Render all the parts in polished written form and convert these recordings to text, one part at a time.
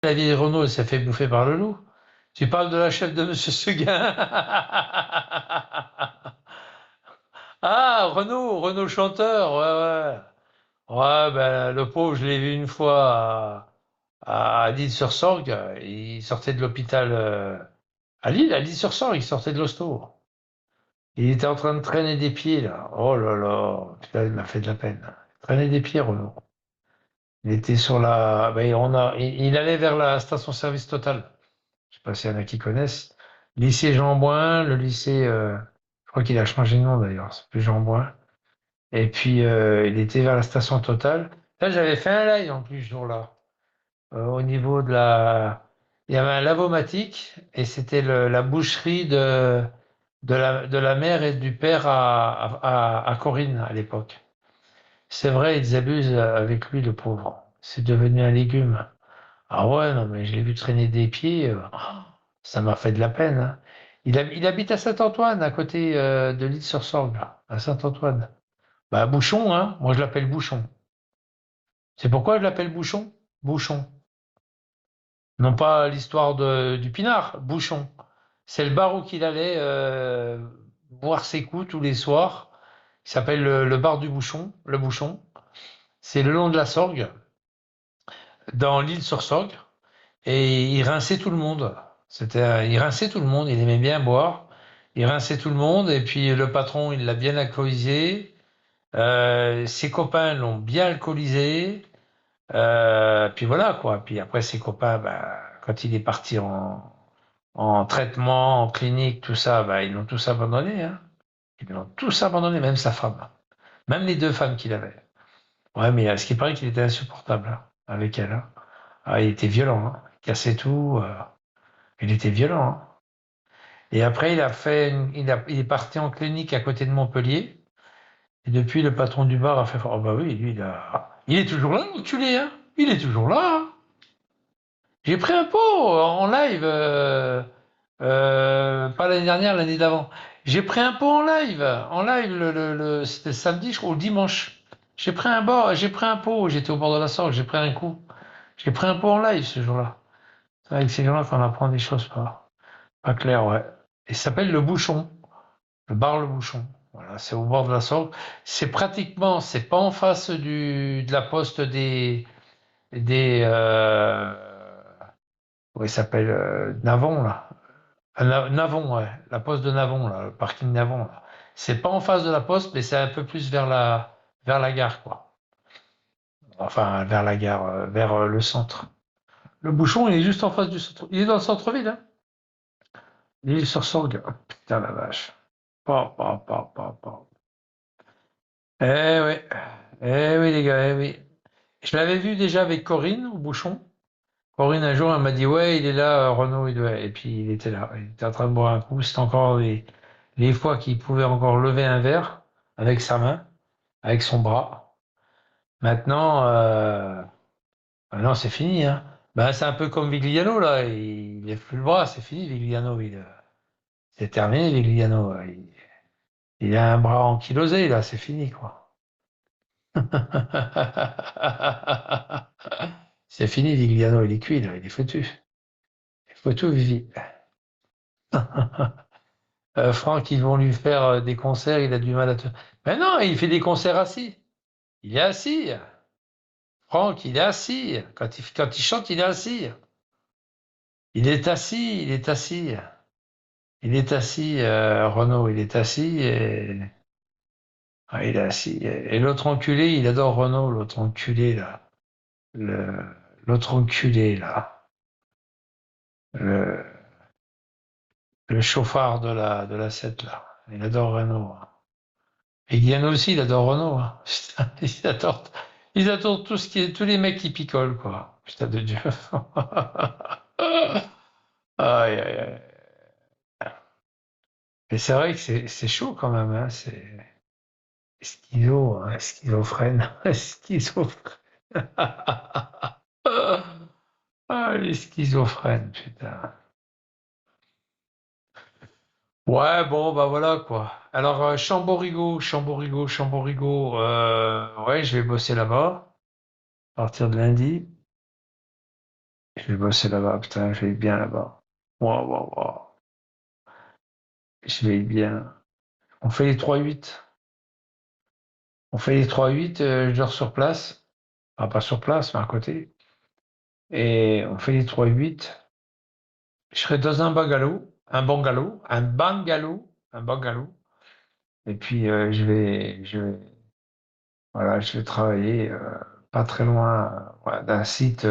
la vieille Renault, elle s'est fait bouffer par le loup. Tu parles de la chef de Monsieur Seguin. Ah, Renault, Renault chanteur, ouais, ouais. Ouais, ben, le pauvre, je l'ai vu une fois à Lille-sur-Sorgue. Il sortait de l'hôpital à Lille-sur-Sorgue, il sortait de l'hosto. Il était en train de traîner des pieds, là. Oh là là, putain, il m'a fait de la peine. Traîner des pieds, Renaud. Il était sur la. Ben, il allait vers la station-service Total. Je sais pas s'il y en a qui connaissent. Lycée Jean-Bouin, le lycée. Je crois qu'il a changé de nom d'ailleurs, c'est plus Jean-Bouin. Et puis, il était vers la station Total. Là, j'avais fait un live en plus ce jour-là. Au niveau de la. Il y avait un lavomatique et c'était la boucherie de la mère et du père à Corinne à l'époque. C'est vrai, ils abusent avec lui, le pauvre. C'est devenu un légume. Ah ouais, non, mais je l'ai vu traîner des pieds. Ça m'a fait de la peine, hein. Il habite à Saint-Antoine, à côté de l'Île-sur-Sorgue, là, à Saint-Antoine. Bah, Bouchon, hein. Moi, je l'appelle Bouchon. C'est pourquoi je l'appelle Bouchon? Bouchon. Non pas l'histoire du pinard, Bouchon. C'est le bar où qu'il allait boire ses coups tous les soirs. Il s'appelle le bar du Bouchon, le Bouchon. C'est le long de la Sorgue, dans l'Île-sur-Sorgue. Et il rinçait tout le monde. Il rinçait tout le monde. Il aimait bien boire. Il rinçait tout le monde. Et puis le patron, il l'a bien alcoolisé. Ses copains l'ont bien alcoolisé. Puis voilà quoi. Puis après ses copains, bah, quand il est parti en traitement, en clinique, tout ça, bah, ils l'ont tous abandonné, hein. Ils l'ont tous abandonné, même sa femme. Même les deux femmes qu'il avait. Ouais, mais ce qui paraît qu'il était insupportable hein, avec elle, hein. Ah, il était violent, hein. Il cassait tout. Il était violent, hein. Et après, il est parti en clinique à côté de Montpellier. Et depuis, le patron du bar a fait, oh bah oui, lui, il est toujours là, l'enculé, hein. Il est toujours là, hein. J'ai pris un pot en live, pas l'année dernière, l'année d'avant. J'ai pris un pot en live, c'était le samedi, je crois, ou le dimanche. J'ai pris un pot, j'étais au bord de la Sorgue, j'ai pris un coup. J'ai pris un pot en live ce jour-là. C'est avec ces gens-là qu'on apprend des choses pas claires, ouais. Et ça s'appelle le Bouchon. Le bar Le Bouchon. Voilà, c'est au bord de la Sorgue. C'est pas en face de la poste des, comment il s'appelle, Navon, là. Navon, ouais. La poste de Navon, là, le parking Navon, là. C'est pas en face de la poste, mais c'est un peu plus vers la gare, quoi. Enfin, vers la gare, vers le centre. Le Bouchon, il est juste en face du centre. Il est dans le centre-ville, hein. Il est sur Sorgue. Oh, putain, la vache. Pa. Eh oui, eh oui les gars, eh oui. Je l'avais vu déjà avec Corinne au Bouchon. Corinne un jour elle m'a dit ouais il est là Renaud et puis il était là, il était en train de boire un coup. C'était encore les fois qu'il pouvait encore lever un verre avec sa main, avec son bras. Maintenant c'est fini hein. Ben c'est un peu comme Vigliano là, il lève plus le bras, c'est fini Vigliano, c'est terminé Vigliano. Il a un bras ankylosé là, c'est fini quoi. C'est fini, Vigliano, il est cuit, là, il est foutu. Il est foutu, Vivi. Franck, ils vont lui faire des concerts, il a du mal à te. Mais non, il fait des concerts assis. Il est assis. Franck, il est assis. Quand il chante, il est assis. Il est assis, il est assis. Il est assis, Renaud, il est assis et. Ah, il est assis. Et l'autre enculé, il adore Renaud, l'autre enculé, là. Le... L'autre enculé, là. Le... Le chauffard de la 7, là. Il adore Renault, hein. Et Guyane aussi, il adore Renault, hein. Putain, ils adorent tous les mecs qui picolent, quoi. Putain de Dieu. Aïe, aïe, aïe. Mais c'est vrai que c'est chaud quand même, hein. C'est schizo, hein, schizophrène. Schizophrène. Ah, les schizophrènes, putain. Ouais, bon, bah voilà quoi. Alors, Chamborigo, ouais, je vais bosser là-bas à partir de lundi. Je vais bosser là-bas, putain, je vais bien là-bas. Waouh, waouh, waouh. Je vais bien. On fait les 3-8. On fait les 3-8, je dors sur place. Enfin, pas sur place, mais à côté. Et on fait les 3-8. Je serai dans un bungalow, un bungalow. Et puis, voilà, je vais travailler pas très loin voilà, d'un site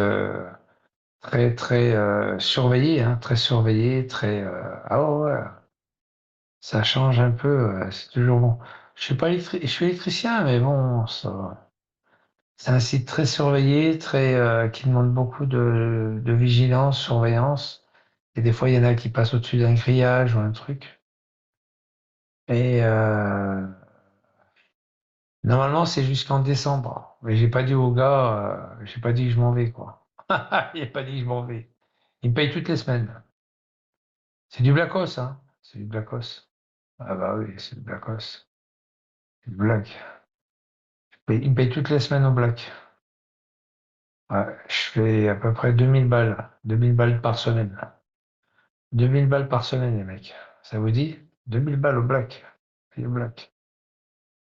très, très surveillé, hein, très surveillé, très. Ah ouais, ouais, ça change un peu, c'est toujours bon. Je suis électricien, mais bon, c'est un site très surveillé, qui demande beaucoup de vigilance, surveillance. Et des fois, il y en a qui passent au-dessus d'un grillage ou un truc. Et normalement, c'est jusqu'en décembre. Mais j'ai pas dit au gars, j'ai pas dit que je m'en vais, quoi. Il a pas dit que je m'en vais. Il me paye toutes les semaines. C'est du Blacos, hein. C'est du Blacos. Ah bah oui, c'est du Blacos. C'est du Black. Il me paye toutes les semaines au Black. Ouais, je fais à peu près 2000 balles. 2000 balles par semaine. 2000 balles par semaine, les mecs. Ça vous dit? 2000 balles au Black. Et au Black.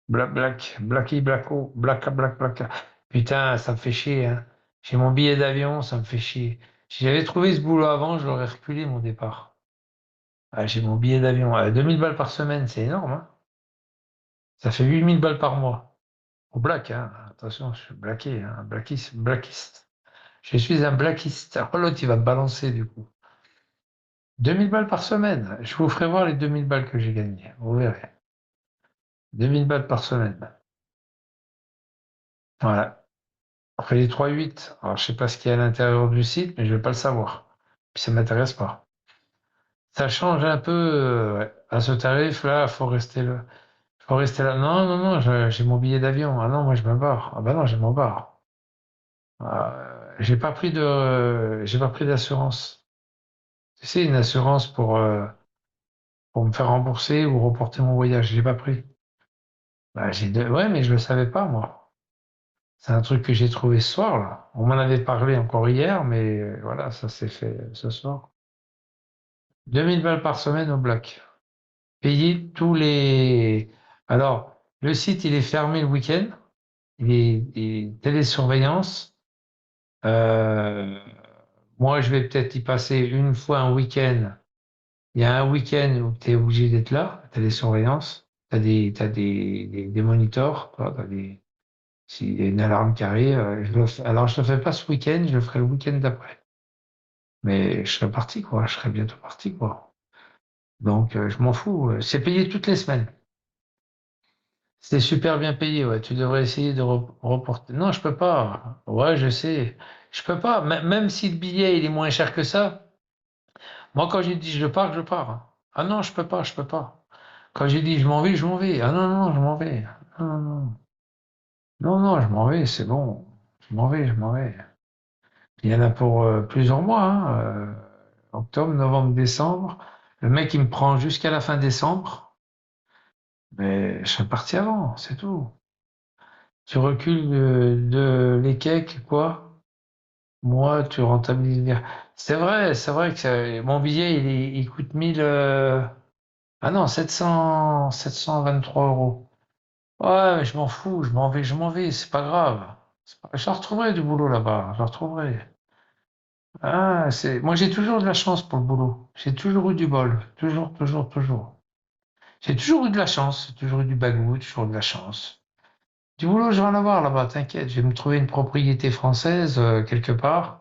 Black, Black, Blacky, Blacko, Blacka, Black, Blacka. Putain, ça me fait chier, hein. J'ai mon billet d'avion, ça me fait chier. Si j'avais trouvé ce boulot avant, j'aurais reculé mon départ. Ah, j'ai mon billet d'avion. 2000 balles par semaine, c'est énorme, hein. Ça fait 8000 balles par mois. Au black, hein. Attention, je suis blacké, hein. Blackiste, blackiste. Je suis un blackiste. Oh, l'autre, il va me balancer, du coup. 2000 balles par semaine. Je vous ferai voir les 2000 balles que j'ai gagnées. Vous verrez. 2000 balles par semaine. Voilà. On fait les 3-8. Alors, je sais pas ce qu'il y a à l'intérieur du site, mais je vais pas le savoir. Puis ça m'intéresse pas. Ça change un peu, ouais. À ce tarif-là, faut rester là. Non, non, non, j'ai mon billet d'avion. Ah non, moi je me barre. Ah bah non, je m'en barre. J'ai pas pris d'assurance. Tu sais, une assurance pour me faire rembourser ou reporter mon voyage. J'ai pas pris. Bah, ouais, mais je le savais pas, moi. C'est un truc que j'ai trouvé ce soir, là. On m'en avait parlé encore hier, mais voilà, ça s'est fait ce soir. 2000 balles par semaine au black. Payer tous les. Alors, le site, il est fermé le week-end. Il est télésurveillance. Euh, Moi, je vais peut-être y passer une fois un week-end. Il y a un week-end où tu es obligé d'être là, télésurveillance. Des moniteurs. S'il y a une alarme qui arrive, alors je ne le fais pas ce week-end, je le ferai le week-end d'après. Mais je serai parti, quoi. Je serai bientôt parti, quoi. Donc, je m'en fous. C'est payé toutes les semaines. C'est super bien payé, ouais. Tu devrais essayer de reporter. Non, je peux pas. Ouais, je sais. Je peux pas. Même si le billet il est moins cher que ça. Moi, quand j'ai dit je pars, je pars. Ah non, je peux pas, je peux pas. Quand j'ai dit je m'en vais, je m'en vais. Ah non, non, je m'en vais. Non, non, non. Non, non, je m'en vais, c'est bon. Je m'en vais, je m'en vais. Il y en a pour plusieurs mois, hein. Octobre, novembre, décembre. Le mec, il me prend jusqu'à la fin décembre. Mais je serais parti avant, c'est tout. Tu recules de l'échec, quoi. Moi, tu rentabilises bien. C'est vrai que mon billet, il coûte 1000. Ah non, 723 euros. Ouais, mais je m'en fous, je m'en vais, c'est pas grave. Je retrouverai du boulot là-bas, je retrouverai. Moi, j'ai toujours de la chance pour le boulot. J'ai toujours eu du bol. Toujours, toujours, toujours. J'ai toujours eu de la chance, j'ai toujours eu du bagou, toujours de la chance. Du boulot, je vais en avoir là-bas, t'inquiète. Je vais me trouver une propriété française quelque part.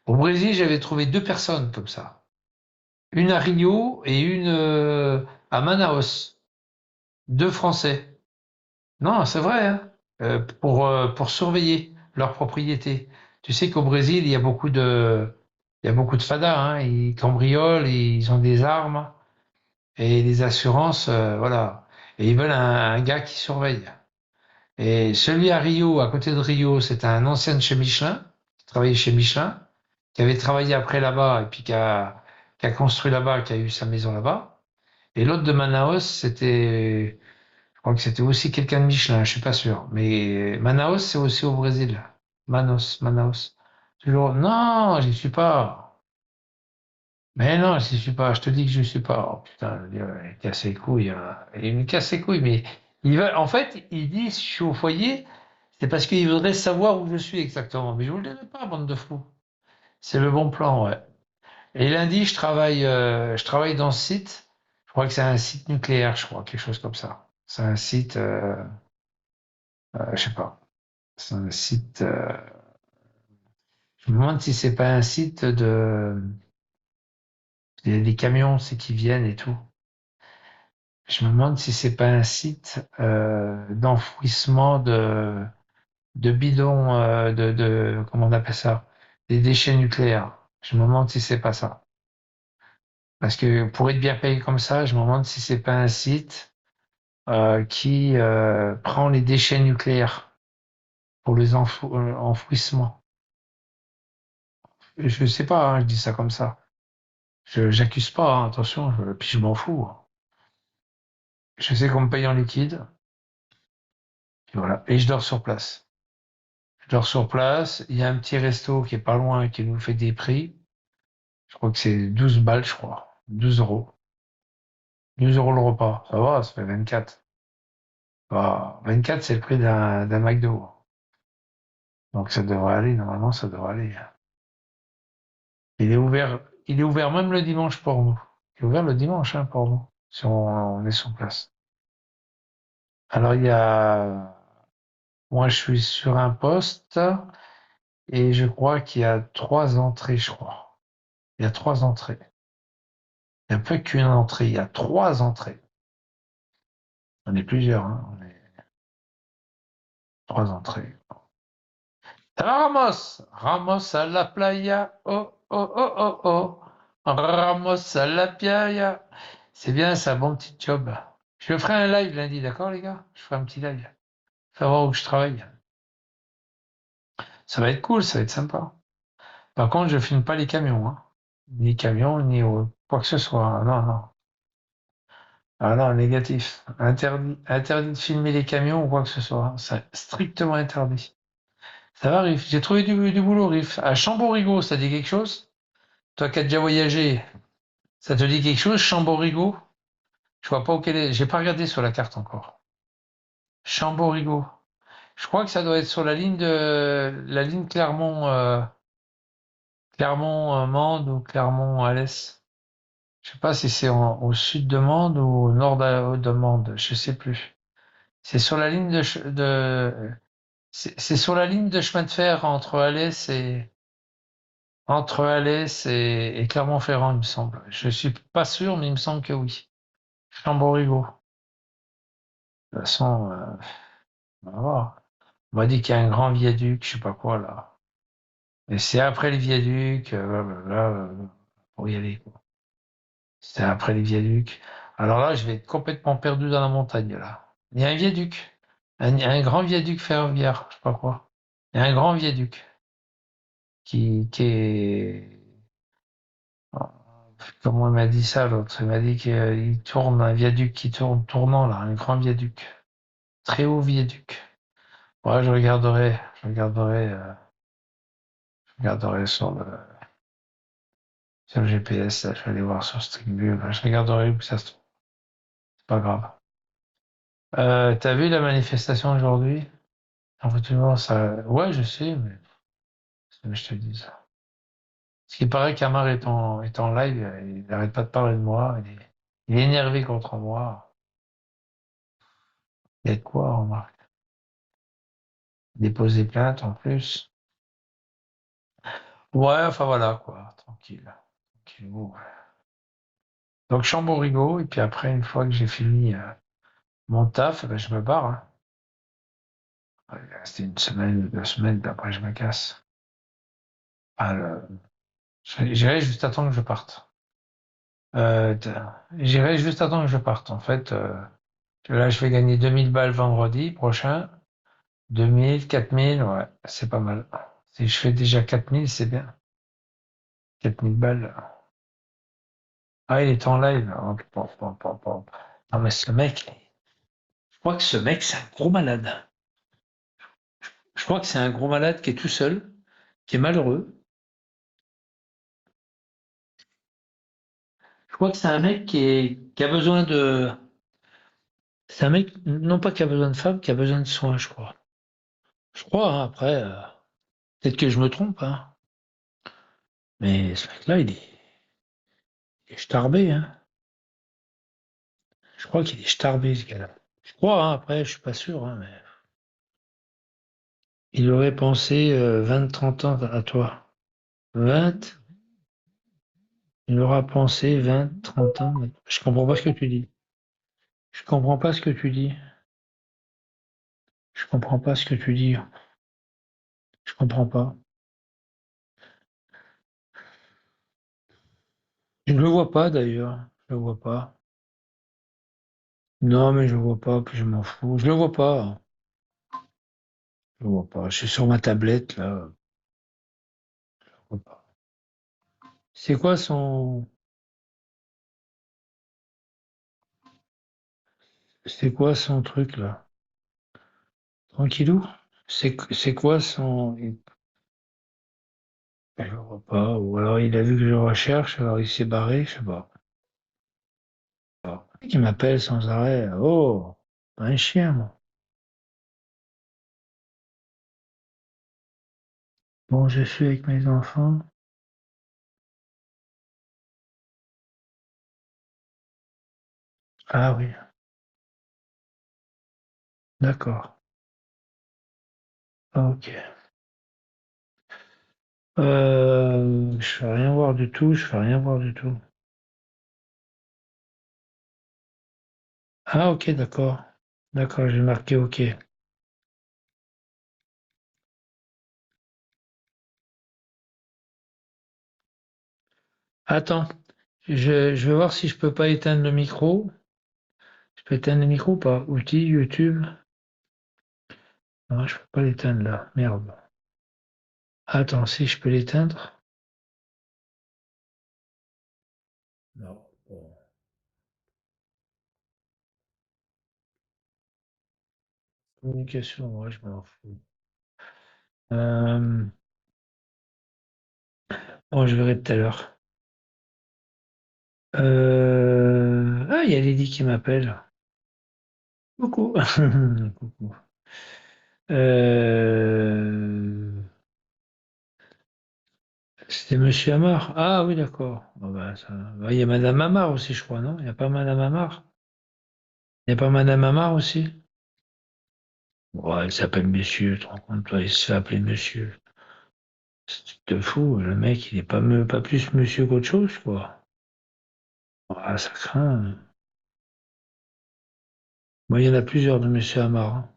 Au Brésil, j'avais trouvé deux personnes comme ça. Une à Rio et une à Manaus. Deux Français. Non, c'est vrai, hein. Pour surveiller leur propriété. Tu sais qu'au Brésil, il y a beaucoup de fadas, hein. Ils cambriolent, ils ont des armes et des assurances, voilà. Et ils veulent un gars qui surveille. Et celui à Rio, à côté de Rio, c'est un ancien de chez Michelin, qui travaillait chez Michelin, qui avait travaillé après là-bas et puis qui a construit là-bas, qui a eu sa maison là-bas. Et l'autre de Manaus, je crois que c'était aussi quelqu'un de Michelin, je suis pas sûr. Mais Manaus, c'est aussi au Brésil. Manaus, Manaus. Toujours, non, j'y suis pas. Mais non, j'y suis pas. Je te dis que je suis pas. Oh putain, le gars, il casse les couilles, hein. Il me casse les couilles, mais en fait, il dit si je suis au foyer, c'est parce qu'il voudrait savoir où je suis exactement. Mais je vous le dirai pas, bande de fous. C'est le bon plan, ouais. Et lundi, je travaille dans ce site. Je crois que c'est un site nucléaire, je crois, quelque chose comme ça. C'est un site, je sais pas. C'est un site. Je me demande si c'est pas un site de. Il y a des camions, c'est qui viennent et tout. Je me demande si c'est pas un site d'enfouissement de bidons, comment on appelle ça? Des déchets nucléaires. Je me demande si c'est pas ça. Parce que pour être bien payé comme ça, je me demande si c'est pas un site qui prend les déchets nucléaires pour les enfouissements. Je sais pas, hein, je dis ça comme ça. J'accuse pas, hein, attention, puis je m'en fous, hein. Je sais qu'on me paye en liquide, et voilà. Et je dors sur place. Je dors sur place. Il y a un petit resto qui est pas loin qui nous fait des prix. Je crois que c'est 12 balles, je crois. 12 euros. 12 € le repas. Ça va, ça fait 24. Ah, 24, c'est le prix d'un McDo. Donc ça devrait aller, normalement, ça devrait aller. Il est ouvert même le dimanche pour nous. Il est ouvert le dimanche, hein, pour nous, si on est sur place. Alors moi je suis sur un poste et je crois qu'il y a 3 entrées, je crois. Il y a 3 entrées. Il n'y a pas qu'une entrée, il y a 3 entrées. On est plusieurs, hein. On est 3 entrées. Ça va, Ramos? Ramos à la playa. Oh, oh, oh, oh, oh. Ramos à la playa. C'est bien, c'est un bon petit job. Je ferai un live lundi, d'accord, les gars? Je ferai un petit live. Savoir où je travaille. Ça va être cool, ça va être sympa. Par contre, je filme pas les camions, hein. Ni camions, ni quoi que ce soit, hein. Non, non. Ah non, négatif. Interdit, interdit de filmer les camions ou quoi que ce soit, hein. C'est strictement interdit. Ça va, Riff? J'ai trouvé du boulot, Riff. À Chamborigo, ça dit quelque chose? Toi qui as déjà voyagé, ça te dit quelque chose, Chamborigo? Je vois pas auquel est. J'ai pas regardé sur la carte encore. Chamborigo. Je crois que ça doit être sur la ligne Clermont-Mende ou Clermont-Alès. Je sais pas si c'est au sud de Mende ou au nord de Mende. Je sais plus. C'est sur la ligne c'est sur la ligne de chemin de fer entre Alès et Clermont-Ferrand, il me semble. Je suis pas sûr, mais il me semble que oui. Chamborigo. De toute façon, on va voir. On m'a dit qu'il y a un grand viaduc, je sais pas quoi là. Et c'est après le viaduc, blablabla, pour y aller, quoi. C'est après les viaducs. Alors là, je vais être complètement perdu dans la montagne, là. Il y a un viaduc. Un grand viaduc ferroviaire, je sais pas quoi. Il y a un grand viaduc qui est... Comment il m'a dit ça, l'autre? Il m'a dit qu'il tourne, un viaduc qui tourne, tournant, là, un grand viaduc. Très haut viaduc. Ouais, je regarderai sur le GPS, là, je vais aller voir sur Street View, là, je regarderai où ça se trouve. C'est pas grave. T'as vu la manifestation aujourd'hui? En fait, ça. Ouais, je sais, mais je te dis ça. Parce qu'il paraît qu'Amar est en live, il n'arrête pas de parler de moi, il est énervé contre moi. Il y a de quoi, remarque. Déposer plainte en plus. Ouais, enfin voilà, quoi, tranquille. Tranquillou. Donc Chamborigo, et puis après, une fois que j'ai fini mon taf, ben, je me barre, hein. Il va rester une semaine, 2 semaines, puis après je me casse. Ah, j'irai juste attendre que je parte. J'irai juste attendre que je parte. En fait, là, je vais gagner 2000 balles vendredi prochain. 2000, 4000, ouais, c'est pas mal. Si je fais déjà 4000, c'est bien. 4000 balles. Ah, il est en live. Oh, non, mais ce mec, je crois que ce mec, c'est un gros malade. Je crois que c'est un gros malade qui est tout seul. qui est malheureux. Je crois que c'est un mec qui a besoin de. C'est un mec, non pas qui a besoin de femme, qui a besoin de soins, je crois. Je crois, hein, après, peut-être que je me trompe, hein. Mais ce mec-là, il est starbé, hein. Je crois qu'il est starbé, ce gars-là. Je crois, hein, après, je suis pas sûr, hein, mais. Il aurait pensé 20-30 ans à toi. 20. Il aura pensé 20-30 ans. Je comprends pas ce que tu dis. Je comprends pas ce que tu dis. Je comprends pas ce que tu dis. Je comprends pas. Je ne le vois pas d'ailleurs. Je le vois pas. Non, mais je le vois pas, puis je m'en fous. Je le vois pas. Je le vois pas. Je suis sur ma tablette là. Je le vois pas. C'est quoi son. C'est quoi son truc là? Tranquillou? C'est quoi son. Je le vois pas. Ou alors il a vu que je recherche, alors il s'est barré, je sais pas. Qui m'appelle sans arrêt. Oh, pas un chien, moi. Bon, je suis avec mes enfants. Ah oui, d'accord. Ok. Je fais rien voir du tout, je fais rien voir du tout. Ah ok, d'accord. D'accord, j'ai marqué ok. Attends, je vais voir si je peux pas éteindre le micro. Je peux éteindre le micro ou pas? Outils, YouTube. Non, je peux pas l'éteindre là. Merde. Attends, si je peux l'éteindre. Non. Bon. Communication, ouais, je m'en fous. Euh, Bon, je verrai tout à l'heure. Ah, il y a Lydie qui m'appelle. Coucou. Coucou. Euh, C'était Monsieur Amar. Ah oui, d'accord. Bon, bah, bah, il y a Madame Amar aussi, je crois, non? Il n'y a pas Madame Amar? Il n'y a pas Madame Amar aussi? Bon, elle s'appelle Monsieur, tu te rends compte, toi, il se fait appeler Monsieur. C'est de fou, le mec, il n'est pas plus Monsieur qu'autre chose, quoi. Ah, ça craint. Moi, il y en a plusieurs de Monsieur Amar, hein.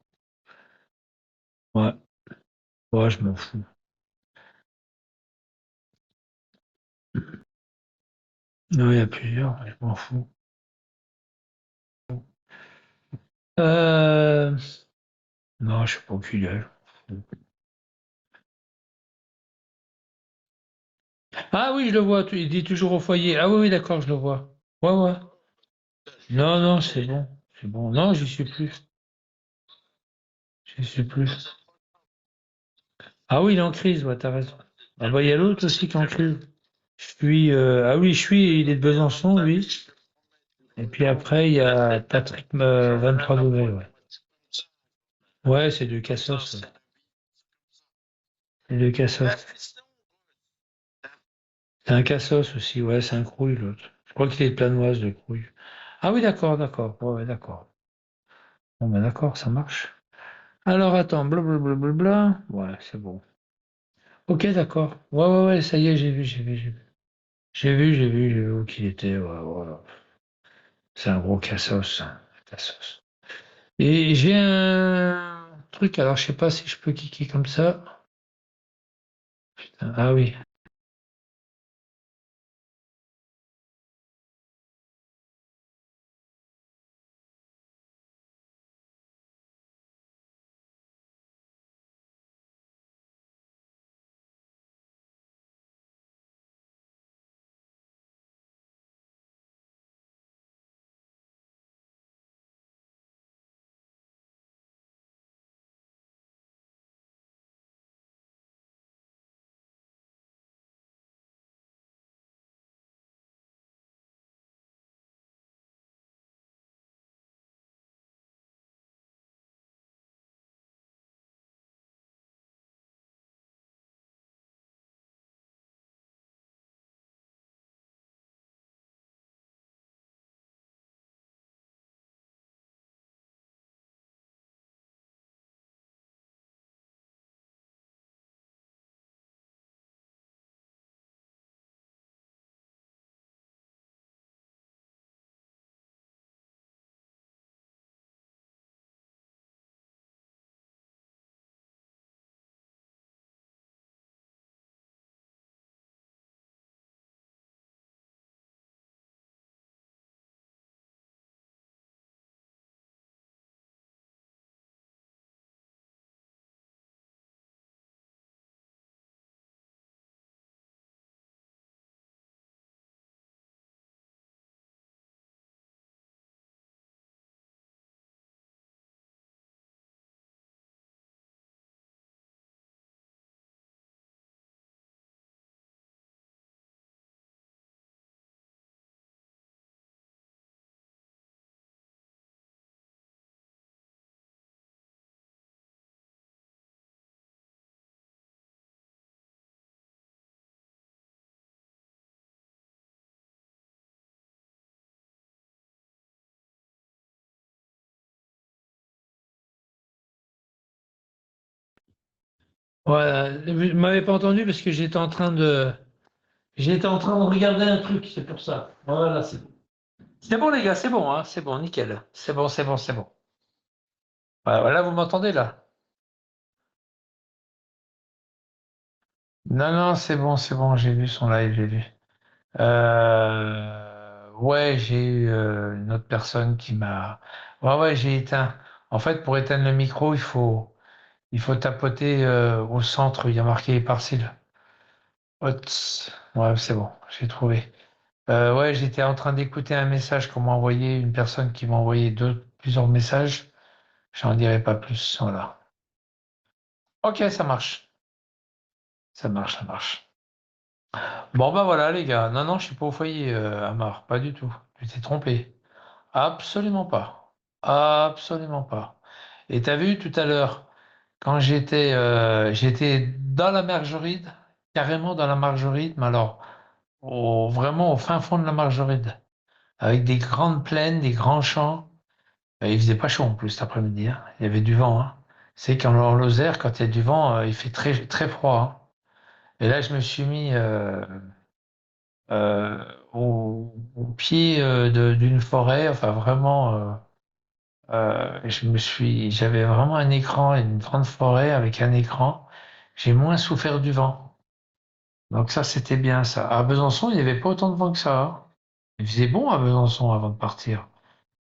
Ouais, ouais, je m'en fous. Non, il y a plusieurs, je m'en fous. Euh... Non, je suis pas cul. Ah oui, je le vois, il dit toujours au foyer. Ah oui, oui, d'accord, je le vois. Ouais, ouais. Non, non, c'est bon. C'est bon. Non, j'y suis plus. J'y suis plus. Ah oui, il est en crise, ouais, t'as raison. Ah bah, il y a l'autre aussi qui est en crise. Ah oui, il est de Besançon, lui. Et puis après, il y a Patrick, 23 degrés, ouais. Ouais, c'est de Cassos. Ouais. C'est de Cassos. C'est un Cassos aussi, ouais, c'est un Crouille, l'autre. Je crois qu'il est de Planoise, de Crouille. Ah oui, d'accord, d'accord. Ouais, ouais, d'accord. Bon, ben d'accord, ça marche. Alors attends, blablabla. Ouais, c'est bon. Ok, d'accord. Ouais, ouais, ouais, ça y est, j'ai vu. J'ai vu où qu'il était. Ouais, voilà. C'est un gros cassos, hein. Cassos. Et j'ai un truc, alors je sais pas si je peux cliquer comme ça. Ah oui. Ouais, vous m'avez pas entendu parce que j'étais en train de regarder un truc, c'est pour ça. Voilà, c'est bon. C'est bon les gars, c'est bon, hein, c'est bon, nickel. C'est bon, c'est bon, c'est bon. Ouais, voilà, vous m'entendez là? Non, non, c'est bon, j'ai vu son live, j'ai vu. Ouais, j'ai eu une autre personne qui m'a. Ouais, ouais, j'ai éteint. En fait, pour éteindre le micro, il faut tapoter au centre, il y a marqué par-cil. Hot. Ouais, c'est bon, j'ai trouvé. Ouais, j'étais en train d'écouter un message qu'on m'a envoyé, une personne qui m'a envoyé plusieurs messages. J'en dirai pas plus. Voilà. Ok, ça marche. Ça marche, ça marche. Bon, bah voilà, les gars. Non, non, je suis pas au foyer, Amar. Pas du tout. Tu t'es trompé. Absolument pas. Absolument pas. Et t'as vu tout à l'heure, quand j'étais dans la Margeride, carrément dans la Margeride, mais alors, vraiment au fin fond de la Margeride, avec des grandes plaines, des grands champs. Il faisait pas chaud en plus cet après-midi, hein. Il y avait du vent, hein. C'est qu'en Lozère, quand il y a du vent, il fait très, très froid, hein. Et là, je me suis mis euh, au pied d'une forêt, enfin vraiment, j'avais vraiment un écran, une grande forêt avec un écran. J'ai moins souffert du vent. Donc ça, c'était bien ça. À Besançon, il n'y avait pas autant de vent que ça, hein. Il faisait bon à Besançon avant de partir.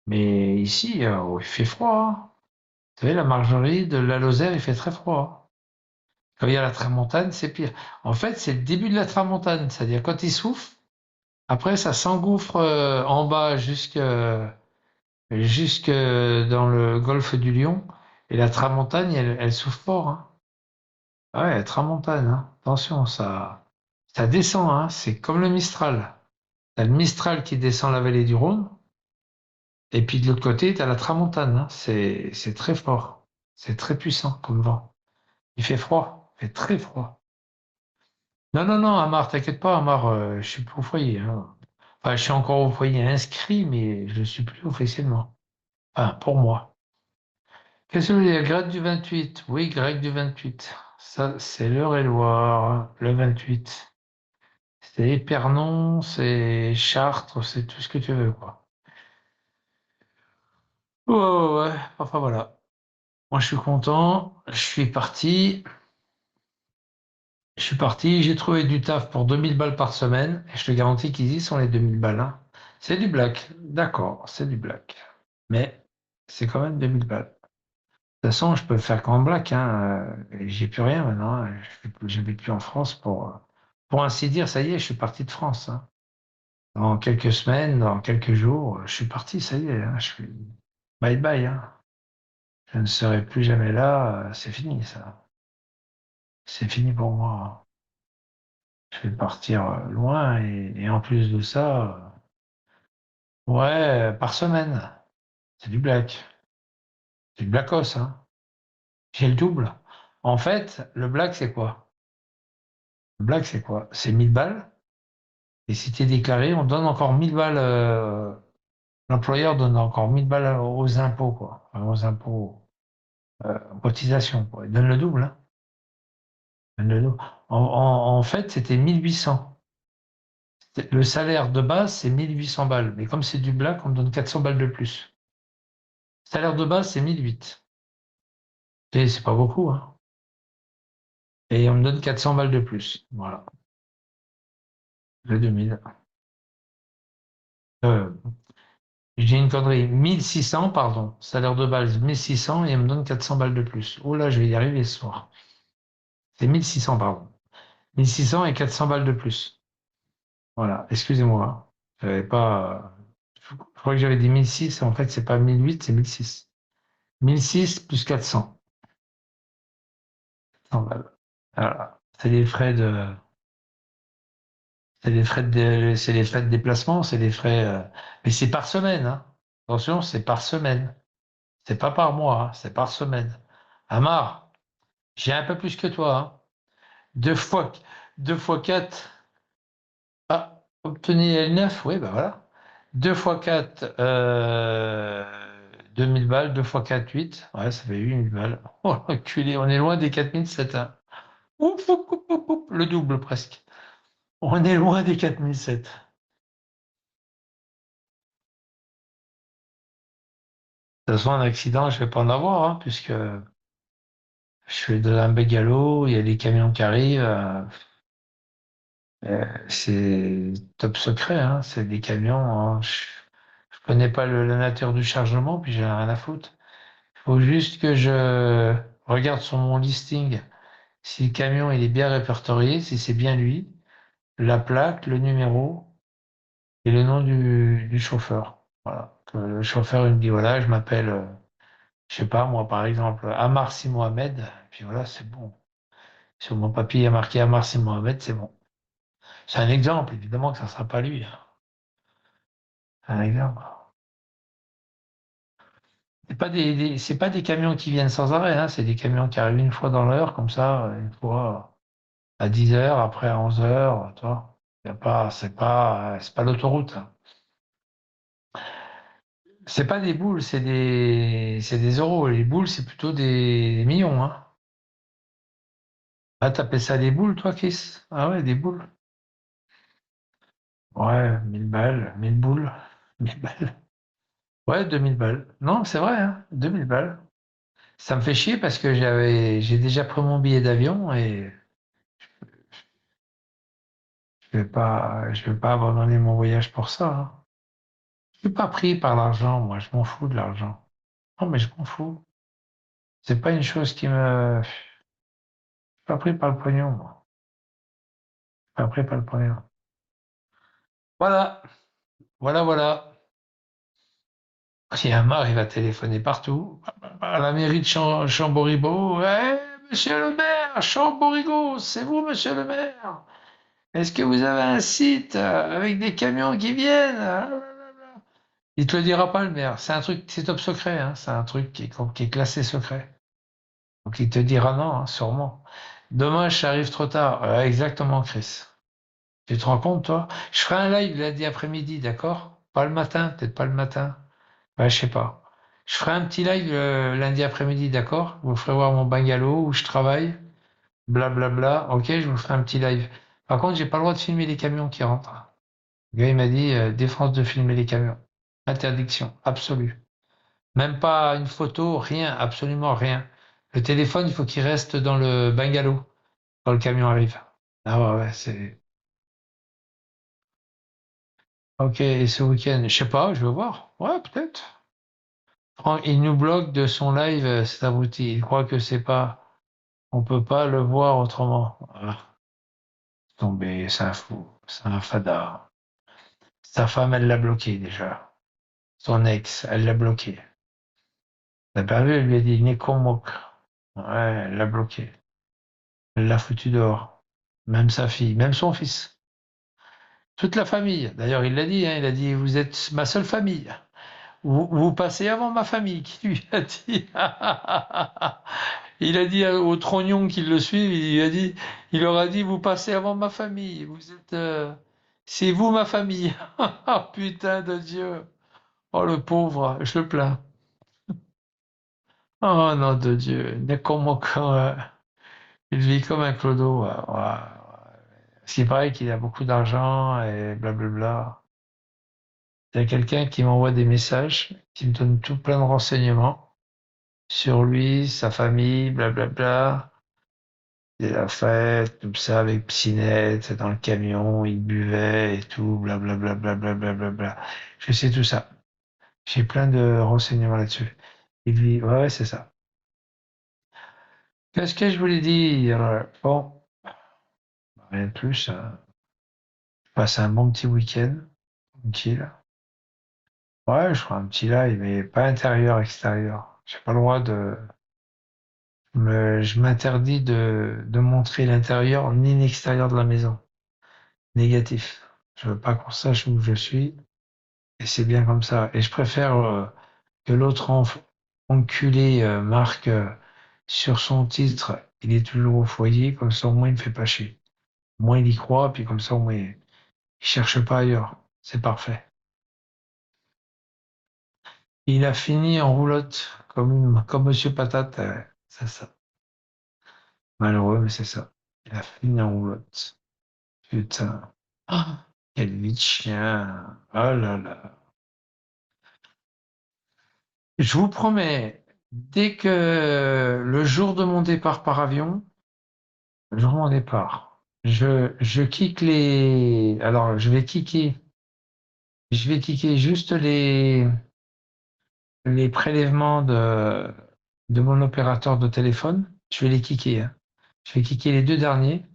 Mais ici, il fait froid, hein. Vous savez, la Margeride, de la Lozère, il fait très froid. Quand il y a la tramontane, c'est pire. En fait, c'est le début de la tramontane, c'est-à-dire quand il souffle, après ça s'engouffre en bas jusque dans le golfe du Lion, et la tramontane, elle souffle fort, hein. Ah ouais, la tramontane, hein. Attention, ça descend, hein. C'est comme le Mistral. T'as le Mistral qui descend la vallée du Rhône, et puis de l'autre côté, t'as la tramontane, hein. C'est très fort. C'est très puissant comme vent. Il fait froid, il fait très froid. Non, non, non, Amar, t'inquiète pas, Amar, je suis plus au foyer, hein. Enfin, je suis encore au foyer inscrit, mais je ne suis plus officiellement. Enfin, pour moi. Qu'est-ce que vous dire? Grec du 28. Oui, grec du 28. Ça, c'est l'Eure-et-Loire, le 28. C'est Épernon, c'est Chartres, c'est tout ce que tu veux, quoi. Ouais, ouais, ouais. Enfin, voilà. Moi, je suis content. Je suis parti. Je suis parti. J'ai trouvé du taf pour 2000 balles par semaine. Et je te garantis qu'ils y sont les 2000 balles, hein. C'est du black. D'accord, c'est du black. Mais c'est quand même 2000 balles. De toute façon, je peux le faire qu'en black, hein. J'ai plus rien maintenant, hein. J'habite plus en France pour ainsi dire, ça y est, je suis parti de France, hein. Dans quelques semaines, dans quelques jours, je suis parti, ça y est, hein. Je suis bye bye, hein. Je ne serai plus jamais là. C'est fini, ça. C'est fini pour moi. Je vais partir loin et en plus de ça, ouais, par semaine. C'est du black. C'est du blackos, hein. J'ai le double. En fait, le black, c'est quoi? Le black, c'est quoi? C'est 1000 balles. Et si tu es déclaré, on donne encore 1000 balles. L'employeur donne encore 1000 balles aux impôts, quoi. Enfin, aux impôts, aux cotisations, quoi. Il donne le double, hein. Il donne le double. En fait, c'était 1800. Le salaire de base, c'est 1800 balles. Mais comme c'est du black, on me donne 400 balles de plus. Salaire de base, c'est 1008. C'est pas beaucoup, hein. Et on me donne 400 balles de plus. Voilà. Le 2000. Euh, j'ai une connerie. 1600, pardon. Salaire de base, 1600 et on me donne 400 balles de plus. Oh là, je vais y arriver ce soir. C'est 1600, pardon. 1600 et 400 balles de plus. Voilà, excusez-moi. J'avais pas. Je crois que j'avais dit 1006, en fait, c'est pas 1008, c'est 1006. 1006 plus 400. 100 balles. Voilà. C'est les frais de déplacement, c'est les frais. Mais c'est par semaine, hein. Attention, c'est par semaine. C'est pas par mois, hein, c'est par semaine. Amar, j'ai un peu plus que toi, hein. Deux fois, deux fois quatre. Ah, obtenir L9, oui, bah voilà. 2 fois 4, 2000 balles. 2 fois 4, 8. Ouais, ça fait 8000 balles. Oh, enculé, on est loin des 4007, hein. Ouf, ouf, ouf, ouf, ouf, le double presque. On est loin des 4007. De toute façon, un accident, je vais pas en avoir, hein, puisque je fais de la bégalo, il y a des camions qui arrivent. C'est top secret, hein, c'est des camions, hein. Je connais pas la nature du chargement, puis j'ai rien à foutre. Il faut juste que je regarde sur mon listing si le camion il est bien répertorié, si c'est bien lui, la plaque, le numéro et le nom du chauffeur. Voilà. Que le chauffeur il me dit voilà, je m'appelle, je sais pas moi par exemple, Amar Si Mohamed, puis voilà, c'est bon. Sur mon papier il y a marqué Amar Si Mohamed, c'est bon. C'est un exemple, évidemment que ça sera pas lui, hein. Un exemple. C'est pas des camions qui viennent sans arrêt, hein, c'est des camions qui arrivent une fois dans l'heure, comme ça, une fois à 10 heures, après à 11 heures, tu vois. Y a pas, c'est pas l'autoroute, hein. C'est pas des boules, c'est des euros. Les boules, c'est plutôt des millions, hein. Ah, t'appelles ça des boules, toi, Chris? Ah ouais, des boules. Ouais, 1000 balles, 1000 boules, 1000 balles. Ouais, 2000 balles. Non, c'est vrai, hein, 2000 balles. Ça me fait chier parce que j'ai déjà pris mon billet d'avion et je vais pas abandonner mon voyage pour ça, hein. Je suis pas pris par l'argent, moi, je m'en fous de l'argent. Non, mais je m'en fous. C'est pas une chose je suis pas pris par le pognon, moi. Je suis pas pris par le pognon. Voilà, voilà. Yamar, il va téléphoner partout. À la mairie de Chamboribo. Ouais, monsieur le maire, Chamborigo, c'est vous, monsieur le maire. Est-ce que vous avez un site avec des camions qui viennent? Il te le dira pas, le maire. C'est un truc, c'est top secret, hein. C'est un truc qui est classé secret. Donc il te dira non, hein, sûrement. Dommage, ça arrive trop tard. Exactement, Chris. Tu te rends compte, toi? Je ferai un live lundi après-midi, d'accord? Pas le matin, peut-être pas le matin. Ouais, je sais pas. Je ferai un petit live lundi après-midi, d'accord? Vous ferez voir mon bungalow où je travaille, blablabla. Ok, je vous ferai un petit live. Par contre, j'ai pas le droit de filmer les camions qui rentrent. Le gars, il m'a dit défense de filmer les camions. Interdiction absolue. Même pas une photo, rien, absolument rien. Le téléphone, il faut qu'il reste dans le bungalow quand le camion arrive. Ah ouais, ouais, c'est. Ok, et ce week-end, je sais pas, je vais voir. Ouais, peut-être. Il nous bloque de son live, cet abruti. Il croit que c'est pas. On peut pas le voir autrement. Ah, tombé, c'est un fou, c'est un fada. Sa femme, elle l'a bloqué déjà. Son ex, elle l'a bloqué. T'as pas vu, elle lui a dit Nekomok. Ouais, elle l'a bloqué. Elle l'a foutu dehors. Même sa fille, même son fils. Toute la famille. D'ailleurs, il l'a dit, hein, il a dit, vous êtes ma seule famille. Vous passez avant ma famille, qui lui a dit. Il a dit aux trognons qui le suivent, il leur a dit, vous passez avant ma famille. C'est vous ma famille. Oh, putain de Dieu. Oh, le pauvre, je le plains. Oh, nom de Dieu. Il vit comme un clodo. Ouais, ouais. Parce qu'il paraît qu'il a beaucoup d'argent et blablabla. Il y a quelqu'un qui m'envoie des messages, qui me donne tout plein de renseignements sur lui, sa famille, blablabla. Il a fait tout ça avec Psynet, dans le camion, il buvait et tout, blablabla, blablabla, blablabla. Je sais tout ça. J'ai plein de renseignements là-dessus. Il dit, ouais, ouais, c'est ça. Qu'est-ce que je voulais dire? Bon, rien de plus, hein. Je passe un bon petit week-end, tranquille. Ouais, je ferai un petit live, mais pas intérieur, extérieur. J'ai pas le droit je m'interdis de montrer l'intérieur ni l'extérieur de la maison. Négatif. Je veux pas qu'on sache où je suis, et c'est bien comme ça. Et je préfère que l'autre enculé marque sur son titre, il est toujours au foyer, comme ça au moins il me fait pas chier. Au moins il y croit, puis comme ça au moins il cherche pas ailleurs. C'est parfait. Il a fini en roulotte, comme Monsieur Patate. C'est ça. Malheureux, mais c'est ça. Il a fait une roulotte. Putain. Ah, quelle vie de chien. Oh là là. Je vous promets, dès que le jour de mon départ par avion, le jour de mon départ, je kick les. Alors, je vais kicker juste les prélèvements de mon opérateur de téléphone. Je vais les kicker, hein. Je vais kicker les deux derniers.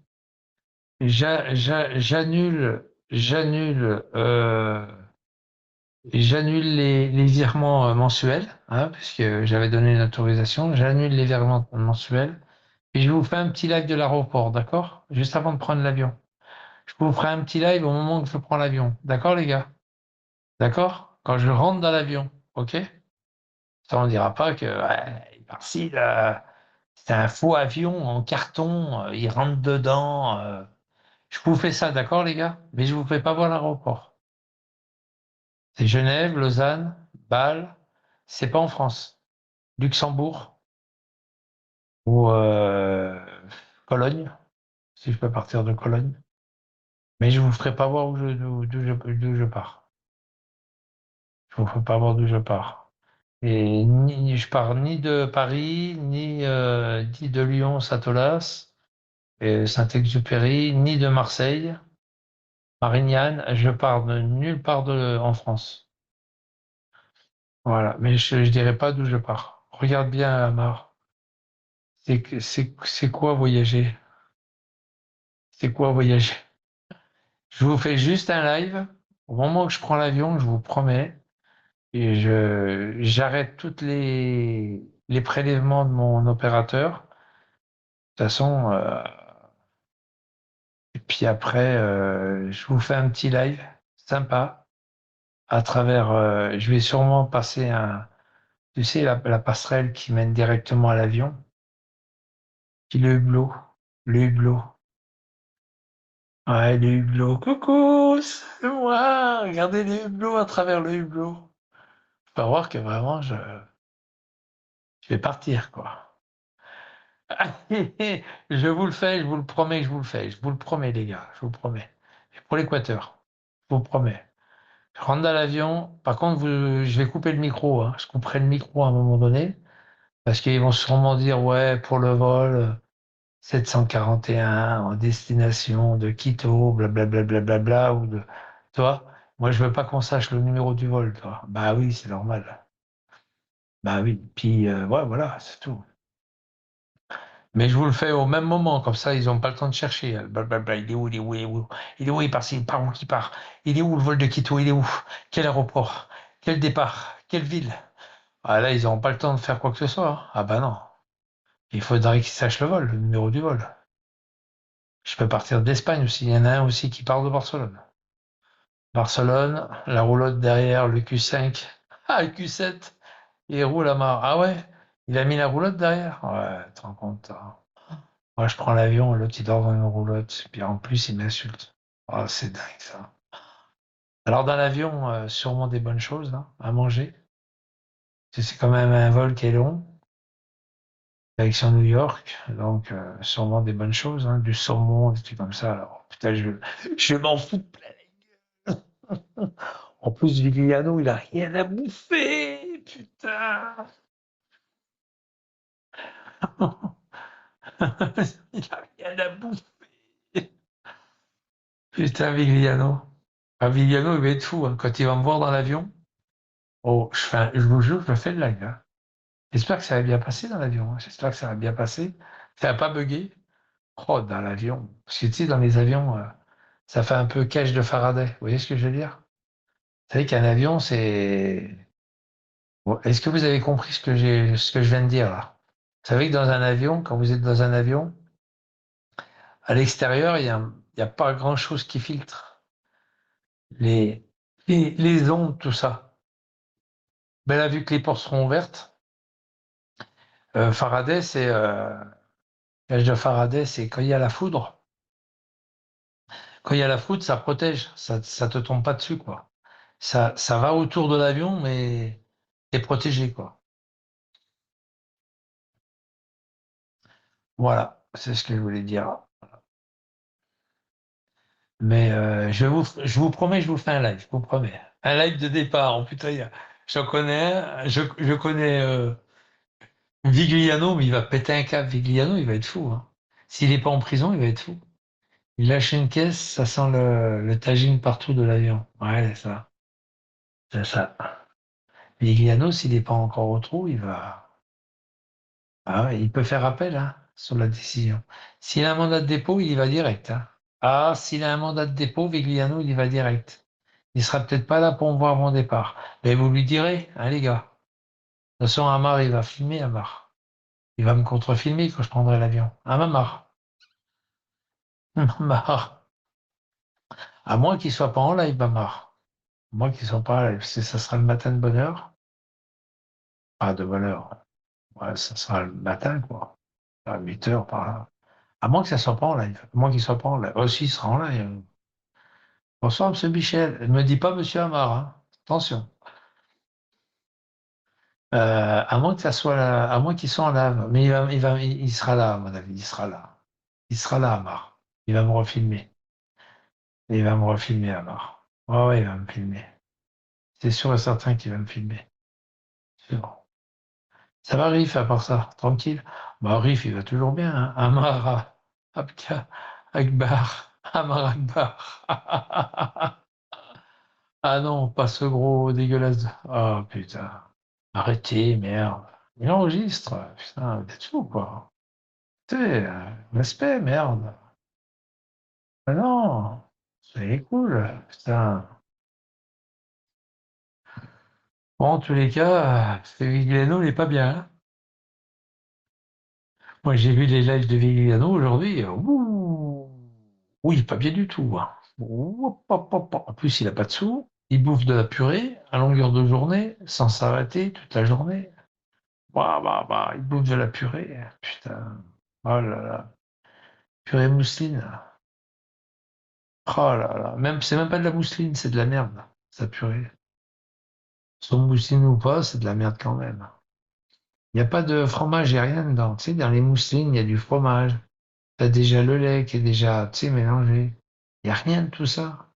J'annule les virements mensuels, hein, puisque j'avais donné une autorisation. J'annule les virements mensuels. Et je vous fais un petit live de l'aéroport, d'accord? Juste avant de prendre l'avion. Je vous ferai un petit live au moment où je prends l'avion. D'accord, les gars? D'accord? Quand je rentre dans l'avion. OK? Ça, on ne dira pas que ouais, par-ci, là, c'est un faux avion en carton, il rentre dedans. Je vous fais ça, d'accord, les gars? Mais je vous fais pas voir l'aéroport. C'est Genève, Lausanne, Bâle. C'est pas en France. Luxembourg ou Cologne, si je peux partir de Cologne. Mais je vous ferai pas voir d'où je pars. Je vous ferai pas voir d'où je pars. Et je pars ni de Paris, ni de Lyon, Satolas, et Saint-Exupéry, ni de Marseille, Marignane. Je pars de nulle part en France. Voilà. Mais je dirai pas d'où je pars. Regarde bien, Amar. C'est quoi voyager? C'est quoi voyager? Je vous fais juste un live. Au moment où je prends l'avion, je vous promets, et j'arrête les prélèvements de mon opérateur. De toute façon, et puis après, je vous fais un petit live sympa à travers. Je vais sûrement passer tu sais, la passerelle qui mène directement à l'avion, puis le hublot, le hublot. Ouais, le hublot. Coucou, c'est moi. Regardez les hublots à travers le hublot. Faut voir que vraiment, je vais partir, quoi. Je vous le fais, je vous le promets que je vous le fais. Je vous le promets, les gars, je vous promets. Et pour l'Équateur, je vous promets. Je rentre dans l'avion. Par contre, je vais couper le micro, hein. Je couperai le micro à un moment donné. Parce qu'ils vont sûrement dire, ouais, pour le vol 741 en destination de Quito, blablabla, bla, ou de, toi. Moi, je veux pas qu'on sache le numéro du vol, toi. Bah oui, c'est normal. Bah oui. Puis, ouais, voilà, c'est tout. Mais je vous le fais au même moment, comme ça, ils n'ont pas le temps de chercher. Blablabla, il est où, il est où, il est où? Il est où, il part, il part où, qui part? Il est où le vol de Quito? Il est où? Quel aéroport? Quel départ? Quelle ville? Ah là, ils n'auront pas le temps de faire quoi que ce soit, hein. Ah bah non. Il faudrait qu'ils sachent le vol, le numéro du vol. Je peux partir d'Espagne aussi. Il y en a un aussi qui part de Barcelone. Barcelone, la roulotte derrière, le Q5. Ah, le Q7, il roule à marre. Ah ouais, il a mis la roulotte derrière. Ouais, tu te rends compte, hein. Moi, je prends l'avion, l'autre, il dort dans une roulotte. Puis en plus, il m'insulte. Oh, c'est dingue, ça. Alors, dans l'avion, sûrement des bonnes choses, hein, à manger. Parce que c'est quand même un vol qui est long, direction New York. Donc, sûrement des bonnes choses, hein, du saumon, des trucs comme ça. Alors, putain, je m'en fous plein la gueule. En plus, Vigliano, il a rien à bouffer. Putain. Il a rien à bouffer. Putain, Vigliano. Ah, Vigliano, il va être fou, hein. Quand il va me voir dans l'avion, oh, je vous jure, je fais le live, hein. J'espère que ça va bien passer dans l'avion, hein. J'espère que ça va bien passer. Ça va pas bugger. Oh, dans l'avion. Parce que tu sais, dans les avions, ça fait un peu cage de Faraday. Vous voyez ce que je veux dire? Vous savez qu'un avion, c'est. Bon, est-ce que vous avez compris ce que je viens de dire là? Vous savez que dans un avion, quand vous êtes dans un avion, à l'extérieur, il y a pas grand-chose qui filtre. Les, les ondes, tout ça. Mais là, vu que les portes seront ouvertes, Faraday, cage de Faraday, c'est quand il y a la foudre. Quand il y a la foudre, ça protège. Ça te tombe pas dessus, quoi. Ça va autour de l'avion, mais t'es protégé, quoi. Voilà, c'est ce que je voulais dire. Mais je vous promets, je vous fais un live, je vous promets. Un live de départ. Oh, putain, j'en connais un. Je connais Vigliano, mais il va péter un câble. Vigliano, il va être fou, hein. S'il n'est pas en prison, il va être fou. Il lâche une caisse, ça sent le tagine partout de l'avion. Ouais, c'est ça. C'est ça. Vigliano, s'il n'est pas encore au trou, il va. Ah ouais, il peut faire appel, hein, sur la décision. S'il a un mandat de dépôt, il y va direct, hein. Ah, s'il a un mandat de dépôt, Vigliano, il y va direct. Il sera peut-être pas là pour me voir mon départ. Mais vous lui direz, hein, les gars. De toute façon, Amar, il va filmer, Amar. Il va me contrefilmer quand je prendrai l'avion. Ah, Amar. Amar. À moins qu'il soit pas en live, Amar. À moins qu'il soit pas en live. Si ça sera le matin de bonne heure. Ah, de bonne heure. Ouais, ça sera le matin, quoi. À 8 heures par là. À moins que ça soit pas en live. À moins qu'il soit pas en live. Aussi, il sera en live. Bonsoir, monsieur Michel. Ne me dis pas monsieur Amar, hein. Attention. À moins que ça soit à moins qu'il soit en live. Mais il sera là, à mon avis. Il sera là. Il sera là, Amar. Il va me refilmer. Il va me refilmer, Amar. Ouais, ouais, il va me filmer. C'est sûr et certain qu'il va me filmer. Sûr. Ça va, Riff, à part ça, tranquille. Bah, Riff, il va toujours bien, hein. Amar, Abka, Akbar, Amar Akbar. Ah non, pas ce gros dégueulasse. Oh putain. Arrêtez, merde. Il enregistre. Putain, c'est tout, quoi. Tu sais, respect, merde. Ah non, c'est cool. Putain. Bon, en tous les cas, Vigliano n'est pas bien, hein. Moi, j'ai vu les lives de Vigliano aujourd'hui. Ouh. Oui, pas bien du tout, hein. Ouh, hop, hop, hop. En plus, il a pas de sous. Il bouffe de la purée à longueur de journée, sans s'arrêter toute la journée. Bah, bah, bah, il bouffe de la purée. Putain. Oh là là. Purée mousseline. Oh là là. Même, c'est même pas de la mousseline, c'est de la merde. Ça purée. Son mousseline ou pas, c'est de la merde quand même. Il n'y a pas de fromage, il n'y a rien dedans. Tu sais, dans les mousselines, il y a du fromage. T'as déjà le lait qui est déjà, tu sais, mélangé. Il n'y a rien de tout ça.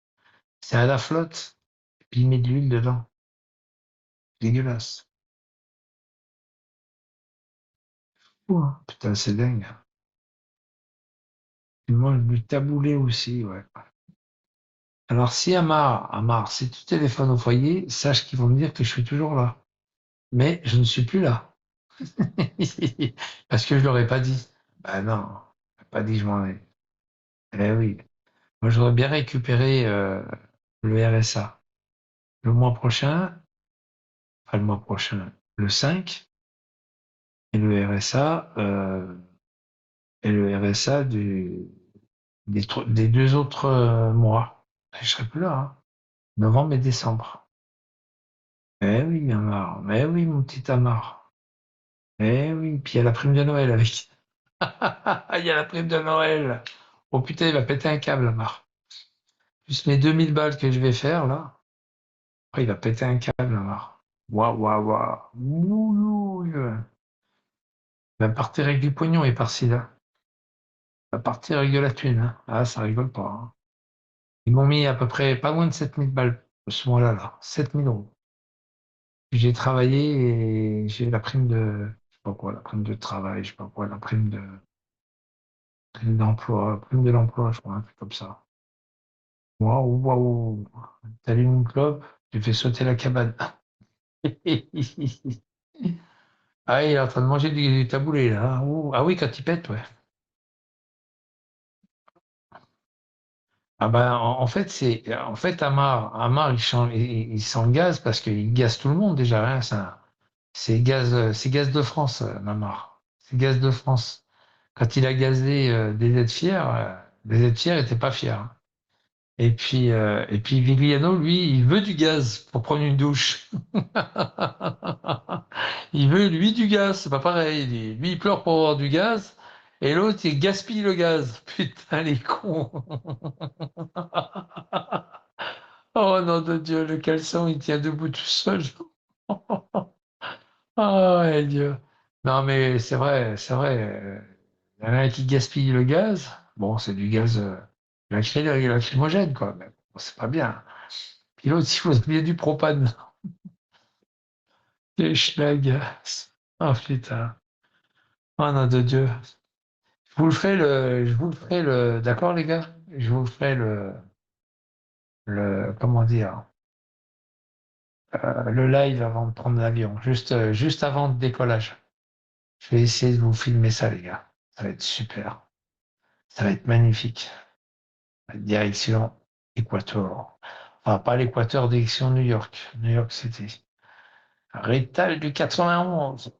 C'est à la flotte. Et puis il met de l'huile dedans. Dégueulasse. Ouah, putain, c'est dingue. Il mange du taboulé aussi, ouais. Alors si Amar, si tu téléphones au foyer, sache qu'ils vont me dire que je suis toujours là. Mais je ne suis plus là. Parce que je leur ai pas dit. Ben non, je pas dit que je m'en ai. Eh oui. Moi, j'aurais bien récupéré le RSA. Le mois prochain, enfin le mois prochain, le 5, et le RSA, des deux autres mois. Je serai plus là, hein. Novembre et décembre. Eh oui, Amar. Eh oui, mon petit Amar. Eh oui, puis il y a la prime de Noël avec. Il y a la prime de Noël. Oh putain, il va péter un câble, Amar. Plus mes 2000 balles que je vais faire, là. Oh, il va péter un câble, Amar. Waouh, waouh, waouh. Ouh, il va partir avec du pognon, et par-ci, là. Il va partir avec de la thune, hein. Ah, ça rigole pas, hein. Ils m'ont mis à peu près pas loin de 7000 balles, ce mois-là, là. 7000 euros. J'ai travaillé et j'ai la prime de, je sais pas quoi, la prime de travail, je sais pas quoi, la prime d'emploi, prime de l'emploi, je crois, un truc comme ça. Waouh, waouh. T'allumes une clope, tu fais sauter la cabane. Ah, il est en train de manger du taboulé, là, hein. Ouh. Ah oui, quand il pète, ouais. Ah ben, en fait, Amar, il sent le gaz parce qu'il gaze tout le monde déjà, hein. C'est gaz de France, Amar. C'est gaz de France. Quand il a gazé des êtres fiers n'étaient pas fiers, hein. Et puis Vigliano, lui, il veut du gaz pour prendre une douche. Il veut, lui, du gaz, c'est pas pareil. Lui, il pleure pour avoir du gaz, et l'autre, il gaspille le gaz. Putain, les cons. Oh nom de Dieu, le caleçon, il tient debout tout seul. Oh, ouais, Dieu. Non, mais c'est vrai, c'est vrai. Il y en a un qui gaspille le gaz. Bon, c'est du gaz. Il a créé le lacrymogène, quoi. Mais bon, c'est pas bien. Puis l'autre, il vous bien du propane. Les schlag. Oh putain. Oh nom de Dieu. Je vous le ferai d'accord les gars? Je vous ferai comment dire, le live avant de prendre l'avion, juste avant le décollage. Je vais essayer de vous filmer ça les gars. Ça va être super. Ça va être magnifique. Direction Équateur. Enfin, pas l'Équateur, direction New York. New York City. Rétal du 91.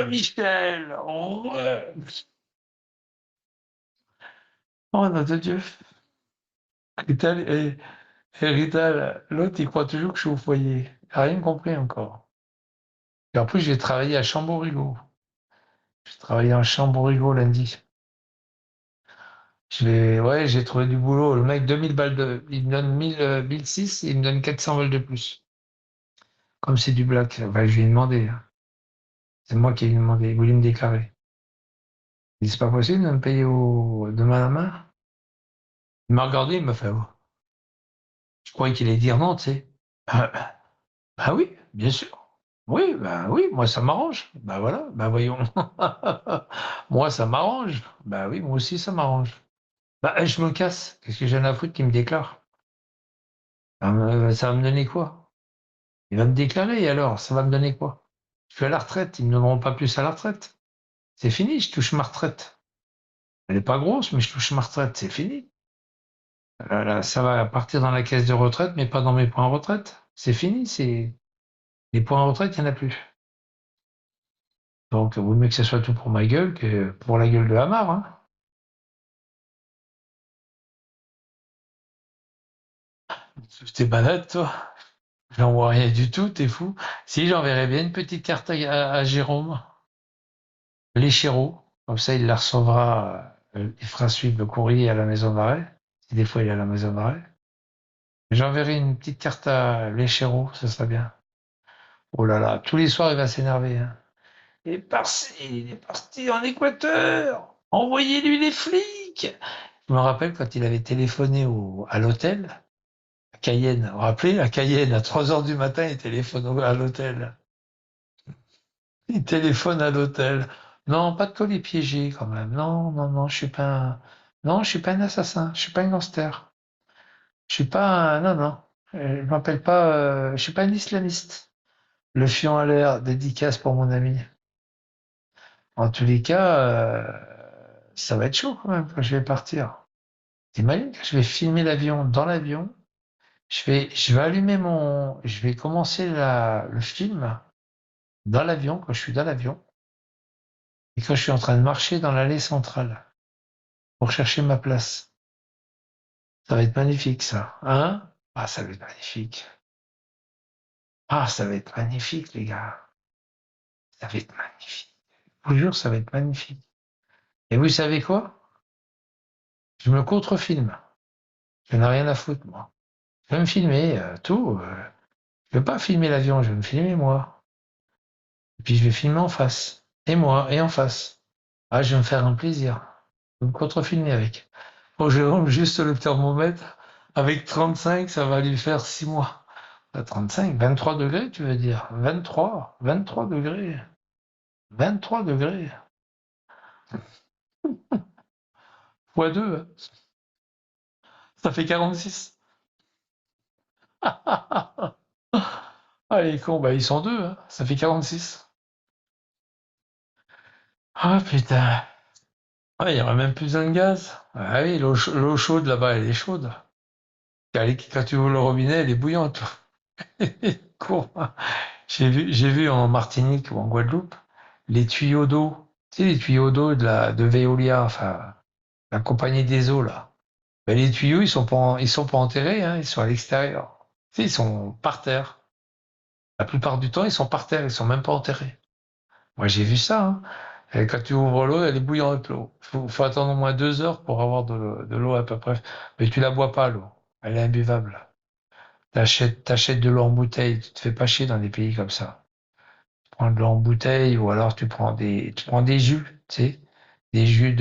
Michel. Oh nom de Dieu. Rital, et Rital, l'autre, il croit toujours que je suis au foyer. Il n'a rien compris encore. Et en plus, j'ai travaillé à Chamborigo. J'ai travaillé en Chamborigo lundi. Ouais, j'ai trouvé du boulot. Le mec, 2000 balles il me donne 1006 et il me donne 400 balles de plus. Comme c'est du black. Enfin, je lui ai demandé, hein. C'est moi qui ai demandé. Il voulait me déclarer. Il dit, c'est pas possible de me payer de main à main. Il m'a regardé, il m'a fait, oh. Je croyais qu'il allait dire non, tu sais. Ah, bah oui, bien sûr. Oui, bah oui, moi ça m'arrange. Bah voilà, bah voyons. Moi ça m'arrange. Bah oui, moi aussi ça m'arrange. Bah je me casse. Qu'est-ce que j'ai à foutre qui me déclare? Ça va me donner quoi? Il va me déclarer et alors, ça va me donner quoi? Je suis à la retraite, ils ne me donneront pas plus à la retraite. C'est fini, je touche ma retraite. Elle n'est pas grosse, mais je touche ma retraite, c'est fini. Là, ça va partir dans la caisse de retraite, mais pas dans mes points retraite. C'est fini, c'est les points retraite, il n'y en a plus. Donc, vaut mieux que ce soit tout pour ma gueule que pour la gueule de Hamar, hein. T'es malade, toi. J'en vois rien du tout, t'es fou. Si, j'enverrais bien une petite carte à Jérôme, Léchéreau. Comme ça, il la recevra, il fera suivre le courrier à la maison d'arrêt. Si des fois il est à la maison d'arrêt. J'enverrai une petite carte à Léchéreau, ça serait bien. Oh là là, tous les soirs, il va s'énerver, hein. Il est parti en Équateur. Envoyez-lui les flics. Je me rappelle quand il avait téléphoné à l'hôtel, à Cayenne. Vous vous rappelez, à Cayenne, à 3 heures du matin, il téléphone à l'hôtel. Il téléphone à l'hôtel. Non, pas de colis piégé quand même. Non, non, non, non, je suis pas un assassin. Je suis pas un gangster. Je suis pas non, non. Je m'appelle pas, je suis pas un islamiste. Le fion à l'air, dédicace pour mon ami. En tous les cas, ça va être chaud quand même quand je vais partir. T'imagines que je vais filmer l'avion dans l'avion. Je vais je vais commencer le film dans l'avion quand je suis dans l'avion et quand je suis en train de marcher dans l'allée centrale pour chercher ma place. Ça va être magnifique, ça. Hein? Ah, ça va être magnifique. Ah, ça va être magnifique, les gars. Ça va être magnifique. Je vous jure, ça va être magnifique. Et vous savez quoi? Je me contrefilme. Je n'ai rien à foutre, moi. Je vais me filmer, tout. Je vais pas filmer l'avion, je vais me filmer moi. Et puis je vais filmer en face. Et moi, et en face. Ah, je vais me faire un plaisir. Je vais me contrefilmer avec. Bon, Jérôme, juste le thermomètre. Avec 35, ça va lui faire 6 mois. 35, 23 degrés, tu veux dire? 23 degrés. 23 degrés. Fois 2, ça fait 46. Ah, les cons, bah, ils sont deux, hein. Ça fait 46. Ah, putain. Ah, il y aurait même plus besoin de gaz. Ah oui, l'eau chaude là-bas, elle est chaude. Quand tu ouvres le robinet, elle est bouillante. Cours. J'ai vu en Martinique ou en Guadeloupe les tuyaux d'eau. Tu sais, les tuyaux d'eau de Veolia, enfin, la compagnie des eaux, là. Ben, les tuyaux, ils sont pas enterrés, hein, ils sont à l'extérieur. Tu sais, ils sont par terre. La plupart du temps, ils sont par terre, ils sont même pas enterrés. Moi, j'ai vu ça, hein. Et quand tu ouvres l'eau, elle est bouillante, l'eau. Faut attendre au moins 2 heures pour avoir de l'eau à peu près. Mais tu la bois pas, l'eau. Elle est imbuvable. T'achètes de l'eau en bouteille. Tu te fais pas chier dans des pays comme ça. Tu prends de l'eau en bouteille ou alors tu prends des jus, tu sais. Des jus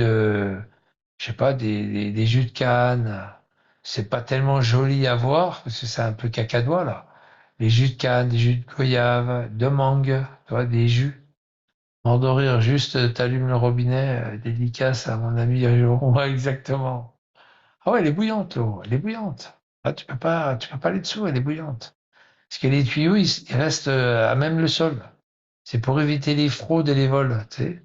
je sais pas, des jus de canne. C'est pas tellement joli à voir parce que c'est un peu cacadois là. Les jus de canne, des jus de goyave, de mangue, tu vois, des jus. Mort de rire, juste t'allumes le robinet, dédicace à mon ami Joron. Ouais, exactement. Ah ouais, elle est bouillante l'eau, elle est bouillante. Ah, tu peux pas aller dessous, elle est bouillante. Parce que les tuyaux, ils restent à même le sol. C'est pour éviter les fraudes et les vols, tu sais. Les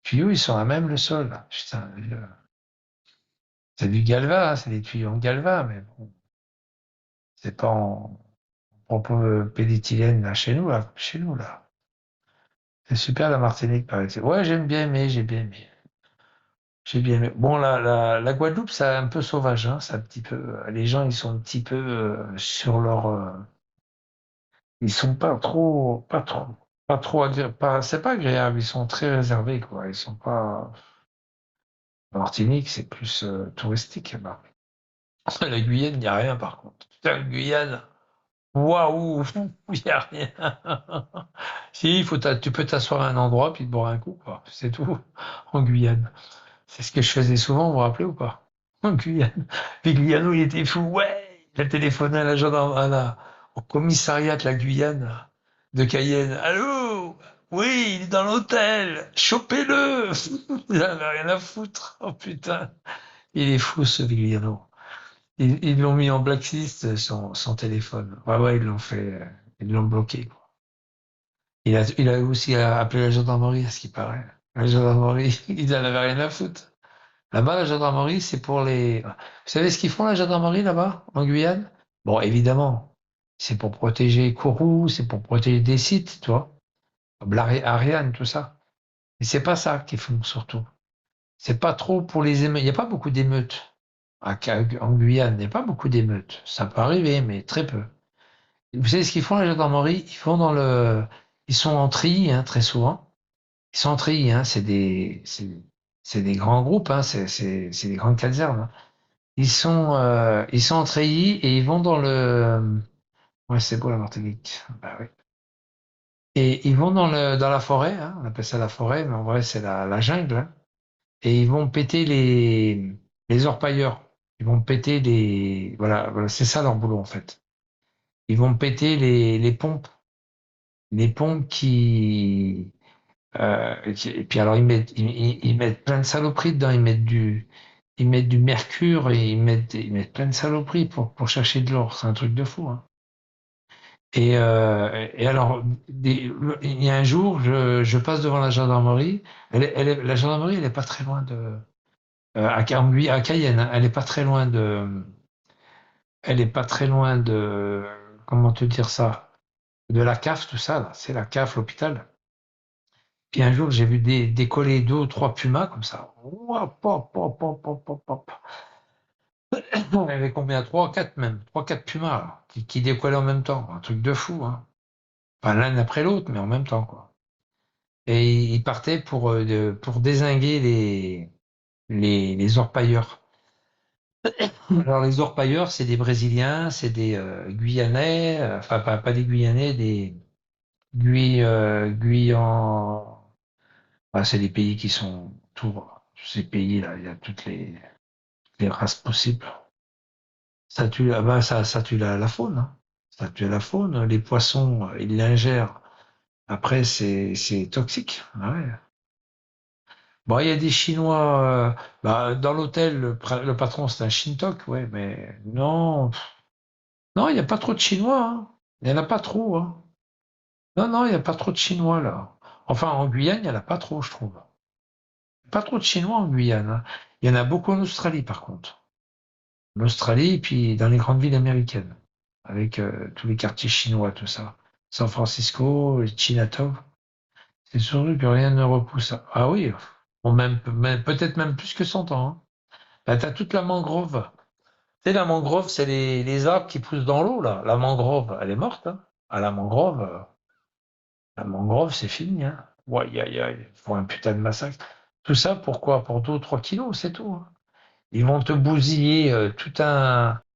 tuyaux, ils sont à même le sol. Putain, c'est du galva, hein, c'est des tuyaux en galva, mais bon, c'est pas en propre pédéthylène là, chez nous, là, chez nous, là. C'est super la Martinique, par exemple. Ouais, j'aime bien aimé, j'ai bien aimé. J'ai bien aimé. Bon, la Guadeloupe, c'est un peu sauvage, hein, c'est un petit peu, les gens, ils sont un petit peu sur leur, ils sont pas trop c'est pas agréable, ils sont très réservés, quoi. Ils sont pas, Martinique, c'est plus touristique, bah. La Guyane, il n'y a rien, par contre. Putain, la Guyane, waouh, il n'y a rien. Si, tu peux t'asseoir à un endroit puis te boire un coup, quoi. C'est tout, en Guyane. C'est ce que je faisais souvent, vous vous rappelez ou pas? En Guyane. Puis Guyano, il était fou. Ouais! Il a téléphoné à la gendarme, au commissariat de la Guyane de Cayenne. Allô? Oui, il est dans l'hôtel. Chopez-le! Il avait rien à foutre. Oh putain. Il est fou, ce Vigliano. Ils l'ont mis en blacklist, son téléphone. Ouais, ouais, ils l'ont fait, ils l'ont bloqué, quoi. Il a aussi appelé la gendarmerie, à ce qui paraît. La gendarmerie, ils en avaient rien à foutre. Là-bas, la gendarmerie, c'est pour les. Vous savez ce qu'ils font, la gendarmerie, là-bas, en Guyane? Bon, évidemment, c'est pour protéger Kourou, c'est pour protéger des sites, tu vois, comme Ariane, tout ça. Mais c'est pas ça qu'ils font, surtout. C'est pas trop pour les émeutes. Il n'y a pas beaucoup d'émeutes en Guyane. Il n'y a pas beaucoup d'émeutes. Ça peut arriver, mais très peu. Vous savez ce qu'ils font, la gendarmerie? Ils sont en tri, hein, très souvent. Ils sont en tri, hein. C'est des grands groupes, hein. C'est des grandes casernes, hein. Ils sont en treillis et ils vont dans le. Ouais, c'est beau la Martinique. Bah oui. Et ils vont dans la forêt, hein, on appelle ça la forêt, mais en vrai c'est la jungle, hein. Et ils vont péter les orpailleurs. Ils vont péter voilà, c'est ça leur boulot en fait. Ils vont péter les pompes et puis alors ils mettent plein de saloperies dedans, ils mettent du mercure et ils mettent plein de saloperies pour chercher de l'or. C'est un truc de fou, hein. Et alors, il y a un jour, je passe devant la gendarmerie. La gendarmerie, elle est pas très loin à Cayenne, hein. Elle est pas très loin elle est pas très loin comment te dire ça, de la CAF, tout ça, là. C'est la CAF, l'hôpital. Puis un jour, j'ai vu décoller deux ou trois pumas comme ça. Ouah, pop, pop, pop, pop, pop, pop. Il y avait combien? Trois, quatre même. Trois, quatre pumas, là, qui décollaient en même temps. Un truc de fou, hein. Pas l'un après l'autre, mais en même temps, quoi. Et ils partaient pour dézinguer les orpailleurs. Alors, les orpailleurs, c'est des Brésiliens, c'est des Guyanais, enfin, pas des Guyanais, des Guyans. Ah, c'est des pays qui sont tous ces pays-là, il y a toutes les races possibles. Ça tue, ah ben, ça tue la faune, hein. Ça tue la faune. Les poissons, ils l'ingèrent. Après, c'est toxique. Ah ouais. Bon, il y a des Chinois. Bah, dans l'hôtel, le patron, c'est un Shintok, ouais, mais non, non, il n'y a pas trop de Chinois, hein. Il n'y en a pas trop, hein. Non, non, il n'y a pas trop de Chinois là. Enfin, en Guyane, il n'y en a pas trop, je trouve. Pas trop de Chinois en Guyane, hein. Il y en a beaucoup en Australie, par contre. L'Australie, puis dans les grandes villes américaines, avec tous les quartiers chinois, tout ça. San Francisco, Chinatown. C'est surtout que rien ne repousse. Ah oui, bon, peut-être même plus que 100 ans, hein. Bah, t'as toute la mangrove. Tu sais, la mangrove, c'est les arbres qui poussent dans l'eau, là. La mangrove, elle est morte, hein. Ah, la mangrove, c'est fini, hein. Ouais, aïe, aïe, aïe. Faut un putain de massacre. Tout ça, pourquoi? Pour 2 ou 3 kilos, c'est tout, hein. Ils vont te bousiller tout un.